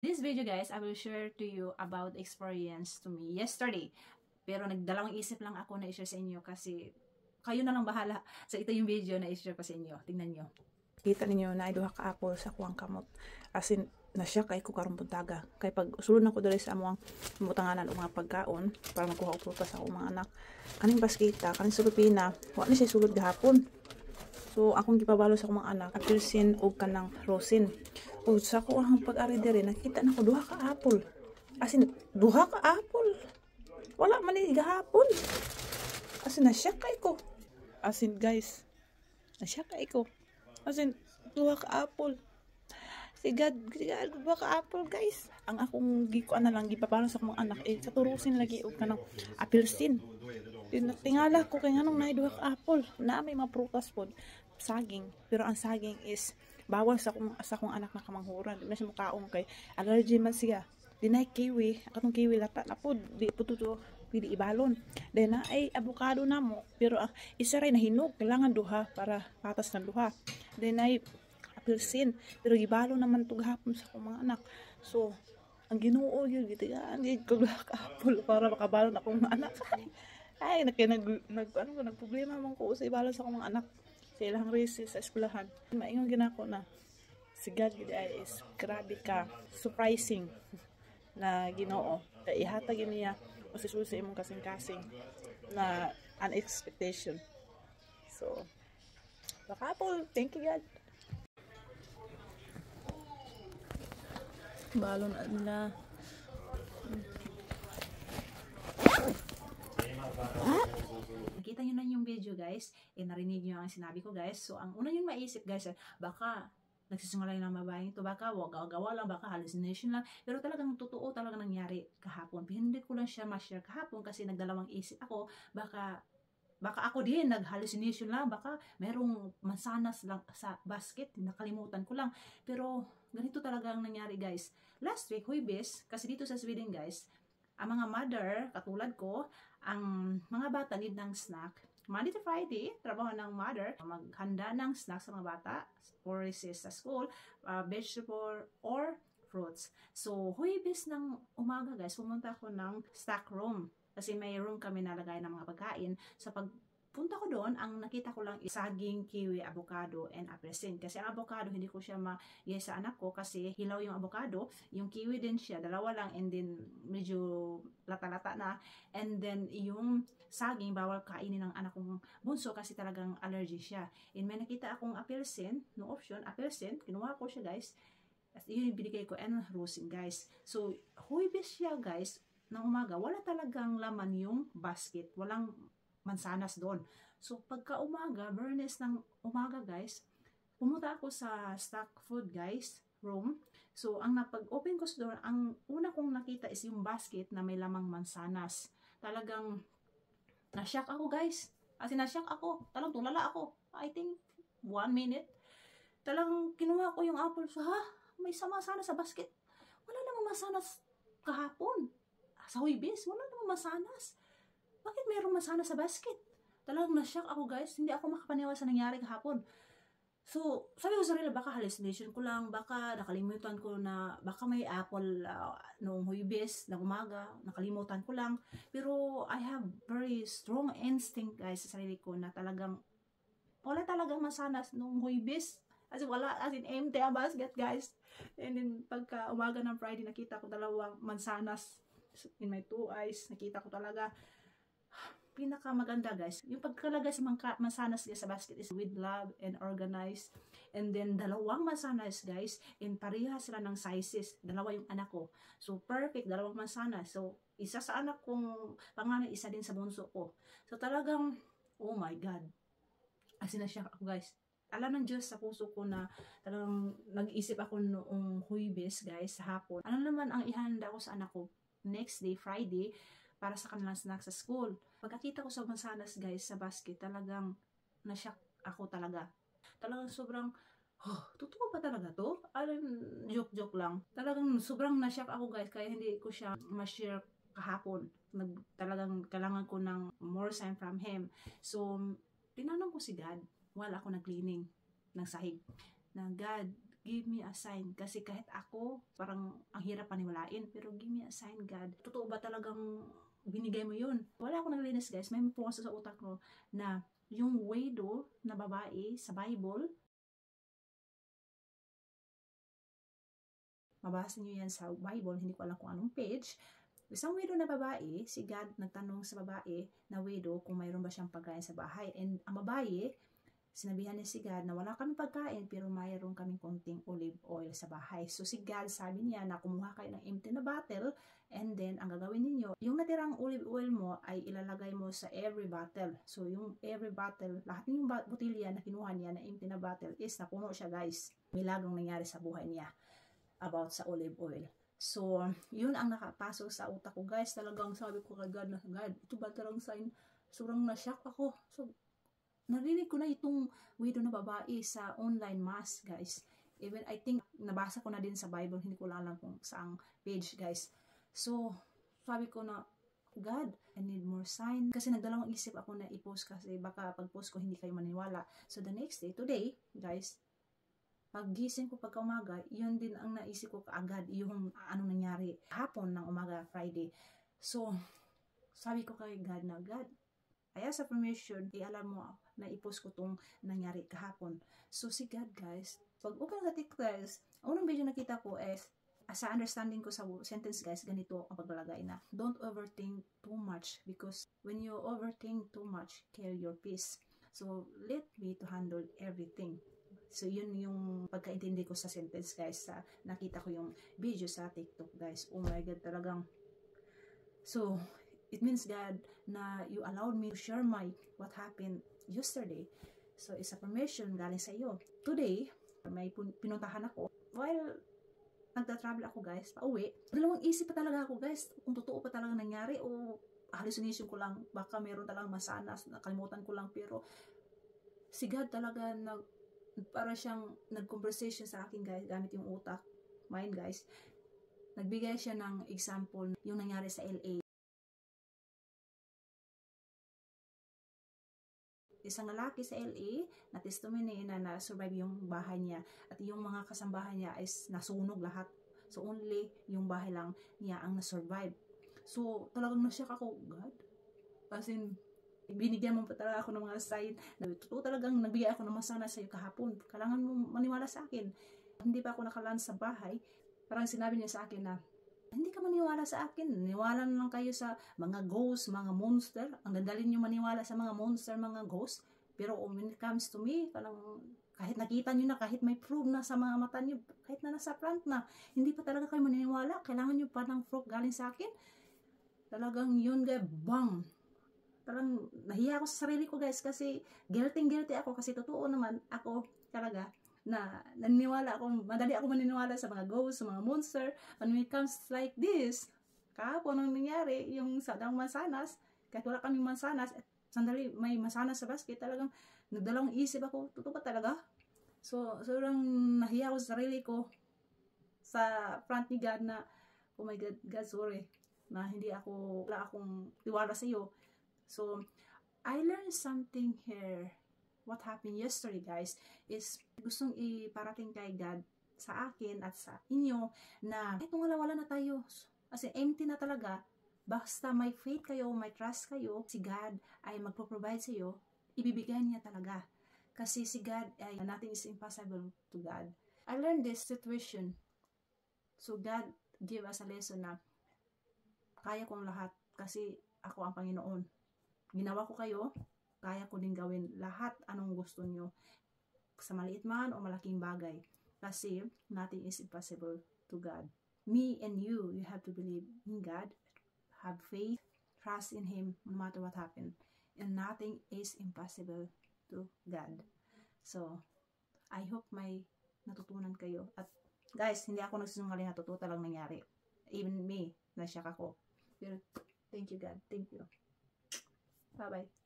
This video guys, I will share to you about experience to me yesterday. Pero nagdalawang isip lang ako na i-share sa inyo kasi kayo na lang bahala. So ito yung video na i-share ko sa inyo. Tingnan nyo. Kita ninyo na iduha ka apple sa kuwang kamot. As in, nasya kay ko karong buntaga. Kay pag sulod na ko dali sa amuang mutanganan o mga pagkaon para magkuha og prutas sa akong mga anak. Kaning baskita, kaning sulupina, wa ni siya sulod gahapon. So akong gipabalo sa akong mga anak, apelsin og kanang rosin. O sa ko ang pag-ari diri nakita na ko duha ka apple. As in, duha ka apple. Wala man ni gahapon. As in, nasya kay ko. As in, guys, nasya kay ko. As in, duha ka apple. Sigad, duha ka apple, guys. Ang akong gikuan na lang, gipapalo sa akong anak, katurusin lagi o kanang apelsin. Tingala ko kay nganong naay duha ka apple. Na may mga prutas pod, saging. Pero ang saging is bawal sa akong anak na kamanghuran. Di na siya mukaong kay allergy man siya. Dinay kiwi, akong kiwi lata na pod, di pututo pili ibalon. Then na ay avocado na mo, pero isa ray nahinog, kailangan duha para patas ng duha. Then ay apelsin, pero gibalo naman to gahapon sa akong mga anak. So ang Ginoo yun gitigaan gid ko ka apple para makabalon akong mga anak. Ay nag problema man ko sa ibalon sa akong mga anak. Sa ilang races sa eskwelahan. Maingon ginako na si God gid ay is grabe ka, surprising na Ginoo. Kay ihatag niya o sa imong kasing-kasing na an expectation. So, bakapol, thank you God. Balon nila. Nakita nyo na yung video guys, narinig nyo ang sinabi ko guys. So ang una yung maisip guys, baka nagsisingalay ng babaeng to, baka gawa lang, baka hallucination lang. Pero talagang totoo talaga nangyari kahapon. Hindi ko lang siya ma-share kahapon kasi nagdalawang isip ako, baka ako din nag-hallucination lang, baka merong mansanas lang sa basket, nakalimutan ko lang. Pero ganito talaga ang nangyari guys. Last week, Huwebes, kasi dito sa Sweden guys, ang mga mother, katulad ko, ang mga bata need ng snack. Monday to Friday, trabaho ng mother, maghanda ng snack sa mga bata for recess sa school, vegetable or fruits. So, Huwebes ng umaga guys, pumunta ako ng stock room. Kasi may room kami nalagay ng mga pagkain. Sa pagpunta ko doon, ang nakita ko lang is saging, kiwi, avocado, and apelsin. Kasi ang avocado, hindi ko siya ma-yes sa anak ko kasi hilaw yung avocado. Yung kiwi din siya, dalawa lang, and then medyo lata-lata na. And then yung saging, bawal kainin ng anak kong bunso kasi talagang allergy siya. And may nakita akong apelsin, no option, apelsin, kinuha ko siya guys. At yun yung binigay ko, and rosin guys. So, Huwebes siya guys, ng umaga, wala talagang laman yung basket. Walang mansanas doon. So, pagka umaga, burnes ng umaga guys, pumunta ako sa stock food guys, room. So, ang napag-open ko doon, ang una kong nakita is yung basket na may lamang mansanas. Talagang, na-shock ako guys. As in, na-shock ako. Talagang tulala ako. I think, 1 minute. Talagang kinuha ko yung apple. So, may mansanas sa basket. Wala namang mansanas kahapon. Sa Huwebes, wala namang masanas. Bakit mayroong masanas sa basket? Talagang na-shock ako guys. Hindi ako makapaniwala sa nangyari kahapon. So, sabi ko sa sarili, baka hallucination ko lang, baka nakalimutan ko na, baka may apple noong Huwebes na umaga, nakalimutan ko lang. Pero I have very strong instinct guys sa sarili ko na talagang, wala talagang masanas noong Huwebes. As in, wala, as in empty ang basket guys. And then, pagka umaga ng Friday, nakita ko dalawang mansanas in my 2 eyes. Nakita ko talaga pinakamaganda guys, yung pagkalagay sa mga mansanas sa basket is with love and organized. And then dalawang mansanas guys, and pareha sila ng sizes. Dalawa yung anak ko, so perfect, dalawang mansanas. So isa sa anak kong panganay, isa din sa bunso ko. So talagang oh my god, as in na-shock ako guys. Alam ng Diyos sa puso ko na talagang nag-isip ako noong Huwebes guys sa hapon, ano naman ang ihanda ko sa anak ko next day, Friday, para sa kanilang snack sa school. Pagkakita ko sa mansanas guys sa basket, talagang na-shock ako talaga. Talagang sobrang, totoo ba talaga to? Joke lang. Talagang sobrang na-shock ako guys, kaya hindi ko siya ma-share kahapon. Talagang kailangan ko ng more sign from Him. So, tinanong ko si God, while ako nag-cleaning ng sahig, na God, give me a sign. Kasi kahit ako, parang ang hirap paniwalain. Pero give me a sign, God. Totoo ba talagang binigay mo yun? Wala akong naglinis, guys. May pumasok sa utak ko na yung widow na babae sa Bible, mabasa nyo yan sa Bible, hindi ko alam kung anong page. Isang widow na babae, si God nagtanong sa babae na widow kung mayroon ba siyang pagkain sa bahay. And ang babae, sinabihan niya si God na wala kaming pagkain pero mayroon kaming konting olive oil sa bahay. So si God sabi niya na kumuha kayo ng empty na bottle and then ang gagawin ninyo, yung natirang olive oil mo ay ilalagay mo sa every bottle. So yung every bottle, lahat ng botilya na kinuha niya na empty na bottle is napuno siya, guys. Milagong nangyari sa buhay niya about sa olive oil. So, yun ang nakapasok sa utak ko, guys. Talagang sabi ko kay God na, God, ito ba talagang sign? Sobrang na-shock ako. So, narinig ko na itong widow na babae sa online mass, guys. Even, I think, nabasa ko na din sa Bible. Hindi ko lang alam kung saang page, guys. So, sabi ko na, God, I need more sign. Kasi nagdalawang isip ako na i-post kasi baka pag-post ko hindi kayo maniwala. So, the next day, today, guys, paggising ko pagka umaga, yun din ang naisip ko kaagad, yung anong nangyari hapon ng umaga, Friday. So, sabi ko kay God na, God, I ask a permission, alam mo na i-post ko tong nangyari kahapon. So, si God, guys, pag open sa TikTok, guys, unang video nakita ko is, sa understanding ko sa sentence, guys, ganito ang paglalagay na, don't overthink too much because when you overthink too much, kill your peace. So, let me to handle everything. So, yun yung pagkaintindi ko sa sentence, guys, sa nakita ko yung video sa TikTok, guys. Oh my God, talagang. So, it means, God, na you allowed me to share what happened yesterday. So, it's a permission galing sa iyo. Today, may pinuntahan ako. While nagta-travel ako, guys, pauwi, dalawang isip pa talaga ako, guys, kung totoo pa talaga nangyari o hallucination ko lang. Baka meron talagang masanas, nakalimutan ko lang. Pero, si God talaga para siyang nag-conversation sa akin, guys, gamit yung utak, mind, guys. Nagbigay siya ng example, yung nangyari sa LA. Isang lalaki sa LA na testimony na na-survive yung bahay niya at yung mga kasambahay niya is nasunog lahat. So, only yung bahay lang niya ang na-survive. So, talagang na-shock ako, God. As in, binigyan mo pa talaga ako ng mga sign na totoo talagang nagbigay ako ng masana sa iyo kahapon. Kailangan mo maniwala sa akin. Hindi pa ako nakalaan sa bahay. Parang sinabi niya sa akin na, hindi ka maniwala sa akin. Niwala na lang kayo sa mga ghost, mga monster. Ang dadalhin niyo maniwala sa mga monster, mga ghost. Pero when it comes to me, kahit nakita niyo na, kahit may proof na sa mga mata niyo, kahit na nasa front na, hindi pa talaga kayo maniniwala. Kailangan niyo pa ng proof galing sa akin. Talagang yun, guys, bang! Parang nahiya ako sa sarili ko, guys, kasi guilty ako kasi totoo naman ako talaga na naniniwala ako, madali ako maniniwala sa mga ghosts, sa mga monster. When it comes like this, kahapon ang nangyari, yung sadang mansanas, kahit wala kaming mansanas, sandali may mansanas sa basket, talagang nagdalawang isip ako, totoo ba talaga? So, sobrang nahiya ako sa sarili ko sa front ni God na, oh my God, God, sorry, na wala akong tiwala sa iyo. So, I learned something here. What happened yesterday, guys, is gustong iparating kay God sa akin at sa inyo na kahit wala na tayo, kasi empty na talaga, basta may faith kayo, may trust kayo, si God ay magpo-provide sa iyo, ibibigay niya talaga. Kasi si God ay nothing is impossible to God. I learned this situation. So God give us a lesson na kaya kong lahat kasi ako ang Panginoon. Ginawa ko kayo, kaya ko din gawin lahat anong gusto nyo. Sa maliit man o malaking bagay. Kasi nothing is impossible to God. Me and you have to believe in God. Have faith, trust in Him no matter what happens. And nothing is impossible to God. So, I hope may natutunan kayo. At guys, hindi ako nagsisinungaling na totoo talagang nangyari. Even me, na-shock ako. Pero, thank you God. Thank you. Bye-bye.